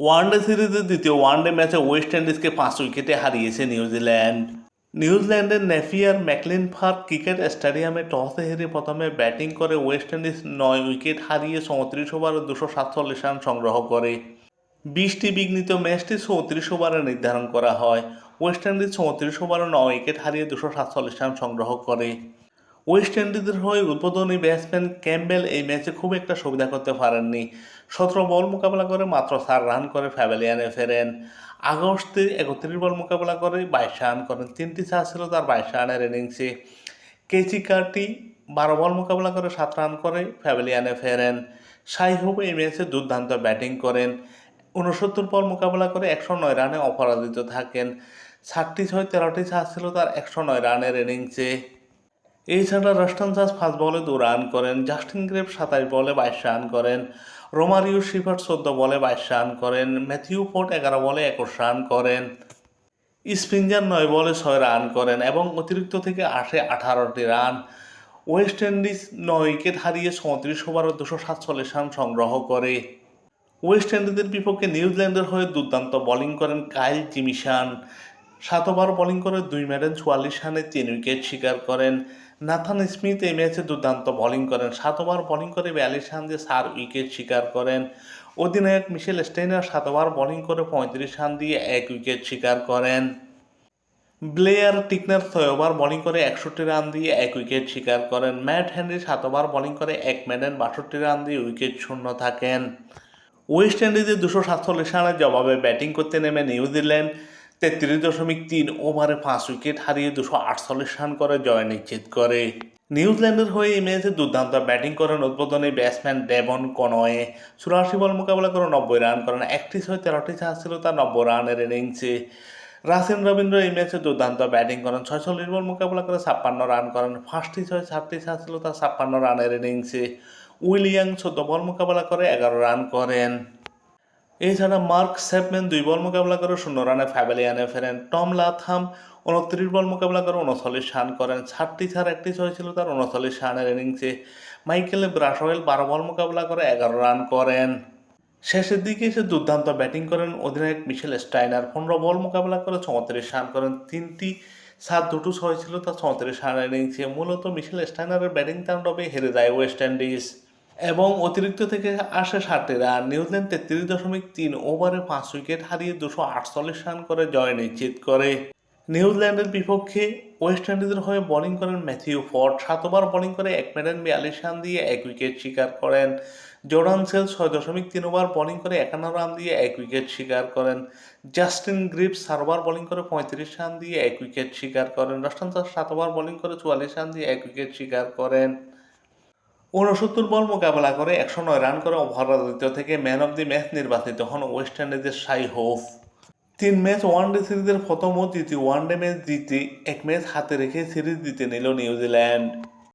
One day সিরিজের দ্বিতীয় one day ম্যাচে ওয়েস্ট ইন্ডিজকে 5 উইকেটে হারিয়েছে নিউজিল্যান্ড। নিউজিল্যান্ডের নেপিয়ার ম্যাকলিনফার্ক ক্রিকেট স্টেডিয়ামে টসে হেরে প্রথমে ব্যাটিং করে ওয়েস্ট ইন্ডিজ 9 উইকেট হারিয়ে 34 ওভারে 247 রান সংগ্রহ করে। 20টি বিঘ্নিত ম্যাচটি 34 ওভারে নির্ধারণ করা হয়। ওয়েস্ট ইন্ডিজ 34 ওভারে 9 উইকেট হারিয়ে 247 রান সংগ্রহ করে। ওয়েস্ট ইন্ডিজের হয়ে উদ্বোধনী ব্যাটসম্যান ক্যাম্বেল এই ম্যাচে খুব একটা সুবিধা করতে পারেননি। 17 বল মোকাবেলা করে মাত্র 4 রান করে প্যাভিলিয়নে ফেরেন। আগস্টে 31 বল মোকাবেলা করে 22 রান করেন। 3টি চার ছিল তার 22 রানের ইনিংসে। কেচি কার্টি 12 বল মোকাবেলা করে 7 রান করে প্যাভিলিয়নে ফেরেন। শাই হোপ এই ম্যাচে দুর্দান্ত ব্যাটিং করেন। 69 বল মোকাবেলা করে 109 রানে অপরাজিত থাকেন। 7টি-6 13টি চার ছিল তার 109 রানের ইনিংসে। এছাড়া রাস্টান চার্লস 5 বলে 2 রান করেন। জাস্টিন গ্রেভ 27 বলে 22 রান করেন। রোমারিও শিফার্ড 14 বলে 22 রান করেন। ম্যাথিউ ফোর্ড 11 বলে 21 রান করেন। স্পিনজার 9 বলে 6 রান করেন এবং অতিরিক্ত থেকে আসে 18টি রান। ওয়েস্ট ইন্ডিজ 9 উইকেট হারিয়ে 34 ওভারে 247 রান সংগ্রহ করে। ওয়েস্ট ইন্ডিজের বিপক্ষে নিউজিল্যান্ডের হয়ে দুর্দান্ত বোলিং করেন কাইল জেমিসন। 7 ওভার বোলিং করে 2 মেডেন 44 রানে 3 উইকেট শিকার করেন। নাথান স্মিথ এই ম্যাচে দুর্দান্ত বোলিং করেন। 7 ওভার বোলিং করে 42 রান দিয়ে 4 উইকেট শিকার করেন। অধিনায়ক মিশেল স্টেইনার 7 ওভার বোলিং করে 35 রান দিয়ে 1 উইকেট শিকার করেন। ব্লেয়ার টিকনার 6 ওভার বোলিং করে 61 রান দিয়ে 1 উইকেট শিকার করেন। ম্যাট হেনরি 7 ওভার বোলিং করে 1 মেডেন 62 রান দিয়ে উইকেট শূন্য থাকেন। ওয়েস্ট ইন্ডিজের 247 রানের জবাবে ব্যাটিং করতে নেমে নিউজিল্যান্ড 33.3 ওভারে 5 উইকেট হারিয়ে 248 রান করে জয় নিশ্চিত করে। নিউজিল্যান্ডের হয়ে এই ম্যাচে দুর্দান্ত ব্যাটিং করেন উদ্বোধনী ব্যাটসম্যান ডেভন কনওয়ে। 84 বল মোকাবেলা করে 90 রান করেন। 1টি-6 13টি চার ছিল তার 90 রানের ইনিংসে। রাসেল রবীন্দ্র এই ম্যাচে দুর্দান্ত ব্যাটিং করেন। 46 বল মোকাবেলা করে 56 রান করেন। 5টি-6 4টি চার ছিল তার 56 রানের ইনিংসে। উইলিয়াম 14 বল মোকাবেলা করে 11 রান করেন। এছাড়া মার্ক চ্যাপম্যান 2 বল মোকাবেলা করে 0 রানে প্যাভিলিয়নে ফেরেন। টম লাথাম 29 বল মোকাবেলা করে 39 রান করেন। 7টি চার 1টি 6 ছিল তার 39 রানের ইনিংসে। মাইকেল ব্রাসওয়েল 12 বল মোকাবেলা করে 11 রান করেন। শেষের দিকে এসে দুর্দান্ত ব্যাটিং করেন অধিনায়ক মিশেল স্টাইনার। 15 বল মোকাবেলা করে 34 রান করেন। 3টি চার 2টো 6 ছিল তার 34 রানের ইনিংসে। মূলত মিশেল স্টাইনারের ব্যাটিং তাণ্ডবে হেরে যায় ওয়েস্ট ইন্ডিজ এবং অতিরিক্ত থেকে আসে 60 রান। নিউজিল্যান্ড 33.3 ওভারে 5 উইকেট হারিয়ে 248 রান করে জয় নিশ্চিত করে। নিউজিল্যান্ডের বিপক্ষে ওয়েস্ট ইন্ডিজের হয়ে বোলিং করেন ম্যাথিউ ফোর্ড। 7 ওভার বোলিং করে 1 মেডেন 42 রান দিয়ে 1 উইকেট শিকার করেন। জর্ডান সেল 6.3 ওভার বোলিং করে 51 রান দিয়ে 1 উইকেট শিকার করেন। জাস্টিন গ্রিভ 4 ওভার বোলিং করে 35 রান দিয়ে 1 উইকেট শিকার করেন। রাস্টান চার্লস 7 ওভার বোলিং করে 44 রান দিয়ে 1 উইকেট শিকার করেন। 69 বল মোকাবেলা করে 109 রান করে অপরাজিত থেকে ম্যান অব দি ম্যাচ নির্বাচিত হন ওয়েস্ট ইন্ডিজের শাই হোপ। 3 ম্যাচ ওয়ানডে সিরিজের প্রথম ও দ্বিতীয় ওয়ানডে ম্যাচ জিতে 1 ম্যাচ হাতে রেখে সিরিজ জিতে নিল নিউজিল্যান্ড।